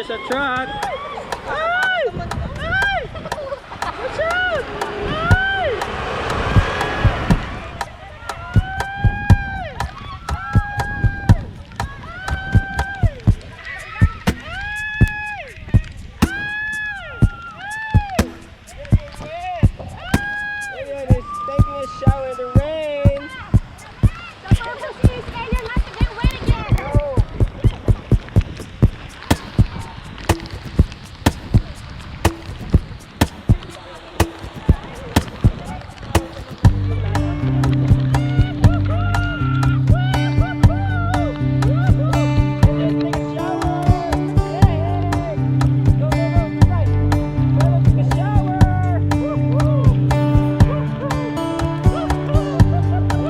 There's a truck. Ay! Ay! Watch out! Ay! Everyone is taking a shower in the rain.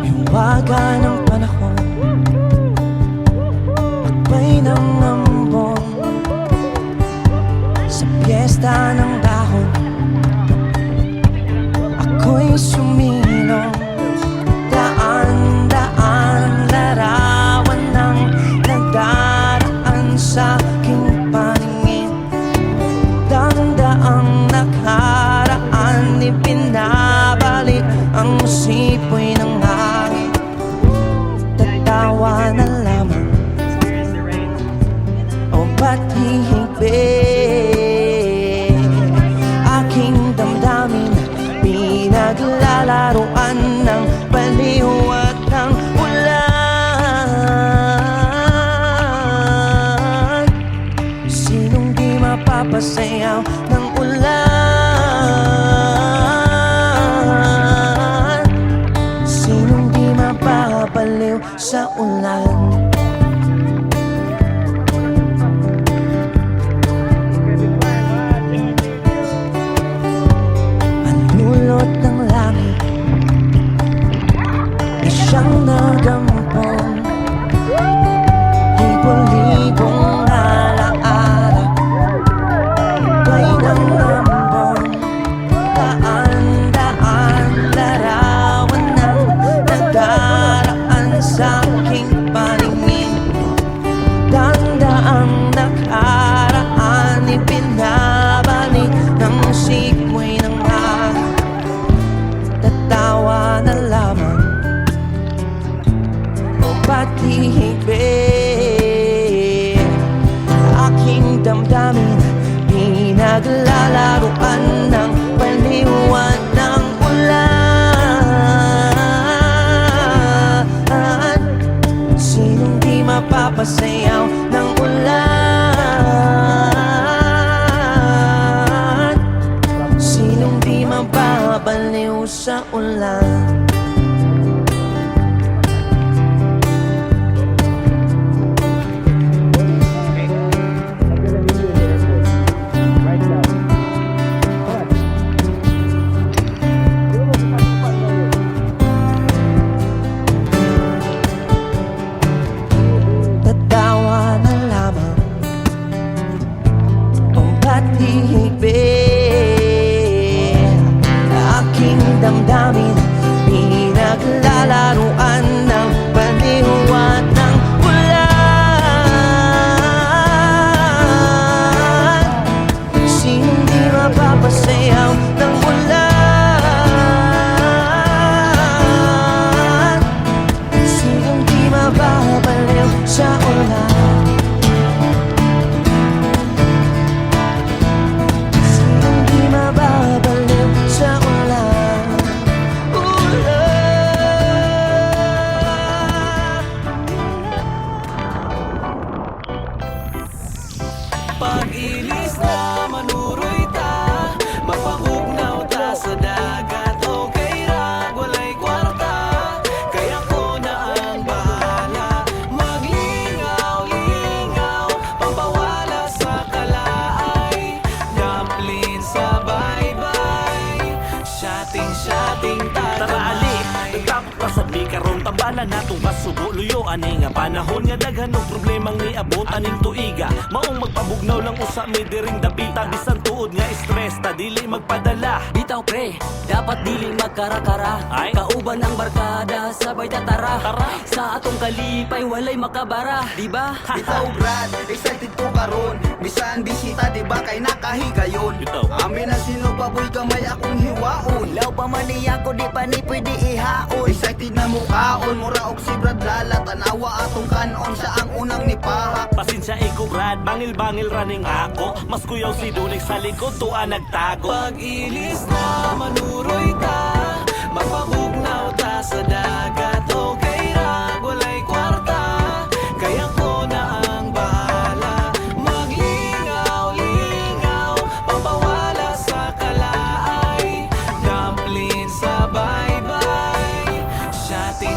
Hiwaga ng panahon, agbay ng ambon, sa piyesta ng dahon, ako'y sumilong. Daan-daan, larawan ng nagdaraan sa aking paningin. Daan-daang nakaraan, ipinabalik ang sipoy ng hangin. Tatawa na lamang, o ba't hihigpit? Aking damdamin, pinaglalaroan ng baliw at ng ulan. Sinong di mapapasayaw ng ulan? Sinong di mapapaliw sa ulan? Manulot ng langit, isyang nagampong, libo-libong alaala, bay ng ambon. Daan-daan, larawan ng nagdaraan sa aking paningin. Daan-daang nakaraan, ipinabalik ng simoy ng hangin. Tatawa na lamang, o ba't hihigpit? Aking damdamin, pinaglalaroan ng baliwan ng ulan. Sinong di mapapasayaw ng ulan? Sinong di mababaliw sa ulan? Tatawa na lamang, o ba't hihigpit? Aking damdamin, pinaglalaroan ng baliwan ng ulan. Sinong di mapapasayaw ng ulan? Sinong di mababaliw sa ulan? Sinong di mababaliw sa ulan? Pag-ilis na manuroy ta, mapangugnaw ta sa dagat. Okay ra, walay kwarta, kaya ko na ang bahala. Maglingaw-lingaw, pampawala sa kalaay. Dumpling sa bye-bye, shotting ta. Tara ali, tagtapos pa sa di karon tambalan natong kasubo luyo ani nga panahon nga daghan og problemang niabot aning tuiga maong magpabugnaw lang usa mi diring dabita bisan tuod nga stress ta dili magpadala bitaw bitaw pre, dapat dili magkara-kara. Ay? Kauban ang barkada, sabay tatara. Tara. Sa atong kalipay, walay makabara, di ba? Bitaw Brad, excited ko karon. Bisan bisita di ba kay nakahigayon. Bitaw. Amin na sino baboy kamay akong hiwaon. Law pa man niya ko di pa ni pwede ihaon. Excited na mukaon, mura og si Brad Lala. Tanawa atong kanon, siya ang unang nipahak. Pasensya iko Brad, bangil-bangil running ako. Mas kuyaw si Dunik sa likod, tuwa nagtago. Pag-ilis na manuroy ta, magpabugnaw ta sa dagat. Okay ra, walay kwarta, kaya ko na ang bahala. Maglingaw-lingaw, pampawala sa kalaay. Dumpling sa bye-bye, shotting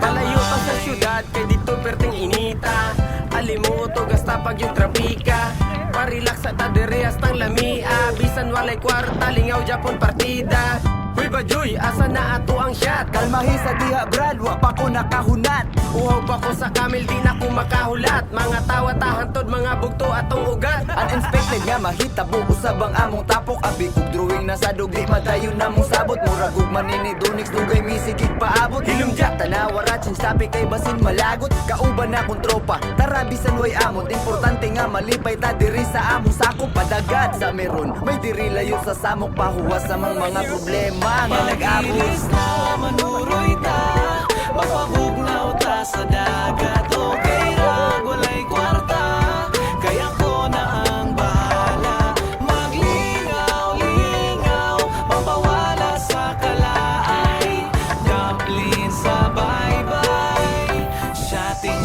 Palayo pa sa tagamay. syudad, kay dito perting inita. Alimuto, gasta pag yung trapika. Parelax sa taderehas ng lamia. Bisan walay kwarta, lingaw Japon partida. Uy Bajoy, asa na ato ang shot? Kalmahi sa diha Brad, wa pa ko nakahunat. Uhaw pa ko sa kamil, di na ko makahulat. Mga tawa tahantod, mga bugto atong ugat. Uninspected nga mahitabo usab ang among tapok. Abi kog drawing na sa dugdi madayon na mong sabot. Murag ug manini Dunix dugay misigig paabot. Hilumja tanawara change topic kay basin malagot. Kauban na kong tropa, tara bisan way amot. Importante nga malipay ta diri sa among sakop. Padagat sa meron, may diri layo sa samok. Pahuwas sa mga problema nga nag-abot. Pag-ilis na manuroy ta, magpabugnaw ta sa dagat. Okay ra, walay kwarta, kaya ko na ang bahala. Maglingaw-lingaw, pampawala sa kalaay. Dumpling sa bye-bye, shotting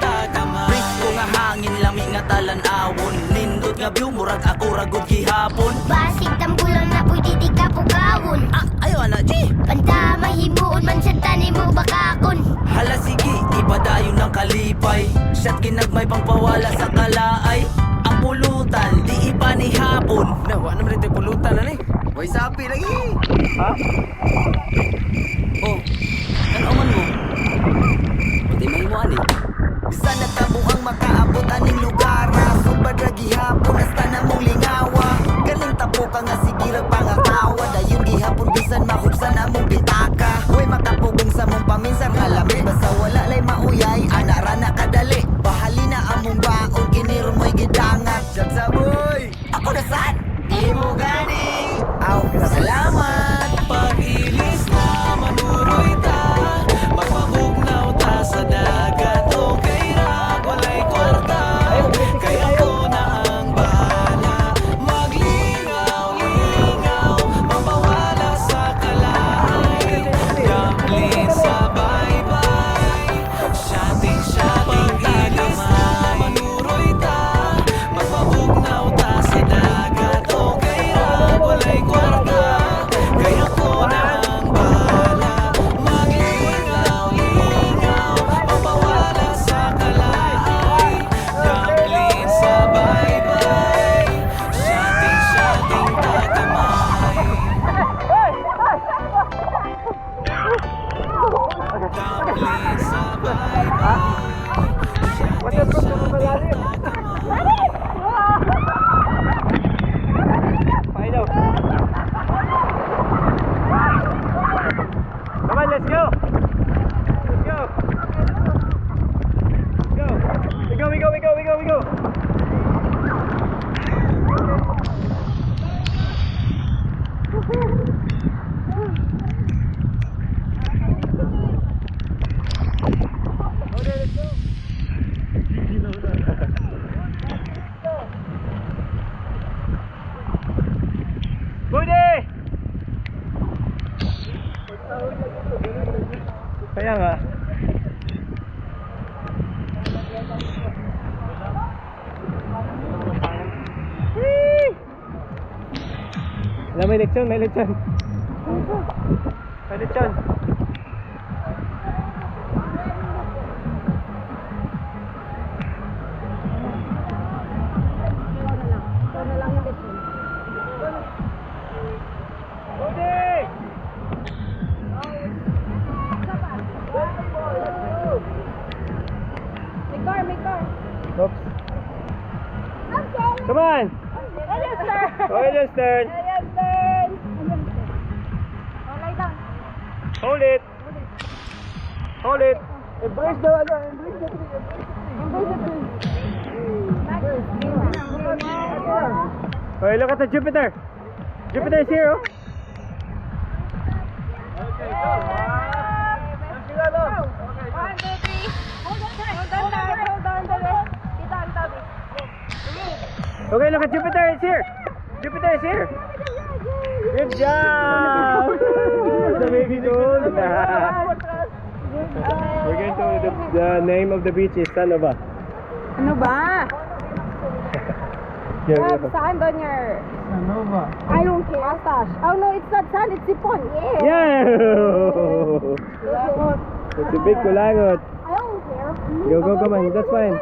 tagamay. Risko nga hangin, lami nga talan-awon. Nindot nga view, murag ako ragod gihapon. Basig tambulang na pwede di ka pugawon. Ah, ayo na G. Banta mahimuon man sa tanim mo bakakon. Hala sige, ipadayon ng kalipay. Shot ginagmay pangpawala sa kalaay. Ang pulutan, di iba ni hapon. Nawa naman ito pulutan na ni. Way sapi lagi. Oh, ano man mo? Pati mahimuan eh. Sa natabo ang makaabot aning lugar. Subad ra gihapon hasta na mong lingawa. Galing tabo ka nga sigirag pangatawa. Dayon gihapon bisan mahubsan among bitaka. Way makapugong sa mong paminsan nga lami. Basta wala lay mauyay, ana ra na kadali. Bahali na among baon, kiniron mo'y gidangat. Diyan sa boy! Ako na saan? Di mo gani! Aw, salamat! Pag-ilis na manuroy ta, magpabugnaw ta sa dagat. Okay ra, walay kwarta, kaya ko na ang bahala. Maglingaw-lingaw, pampawala sa kalaay. Dumpling sa bye-bye, shotting tagamay. Manuroy ta, magpabugnaw ta sa dagat. Okay ra, walay kwarta, kaya ko na ang bahala. Maglingaw-lingaw, pampawala sa kalaay. Dumpling sa bye-bye, shotting tagamay. Dumpling sa bye-bye, shotting tagamay. Paino. Come on, let's go. Let's go. Let's go. We go. Okay, let's go. Budi! Kaya nga. Wala, may lechon. May lechon. Oops. Okay. Come on. Yes, sir. Go ahead, Stern. Yes, sir. Hold it. Hold it. Embrace the tree. Okay, look at the Jupiter. Jupiter is here, oh. Okay, look at Jupiter is here. Jupiter is here. Good job. The baby gold. We're going to the name of the beach is Sanova. Ano ba? Saan doon your... Sanova. I don't care. Stash. Oh no, it's not sand, it's sipon. Yeah. It's a big kulangot. I don't care. Go, come on. That's fine.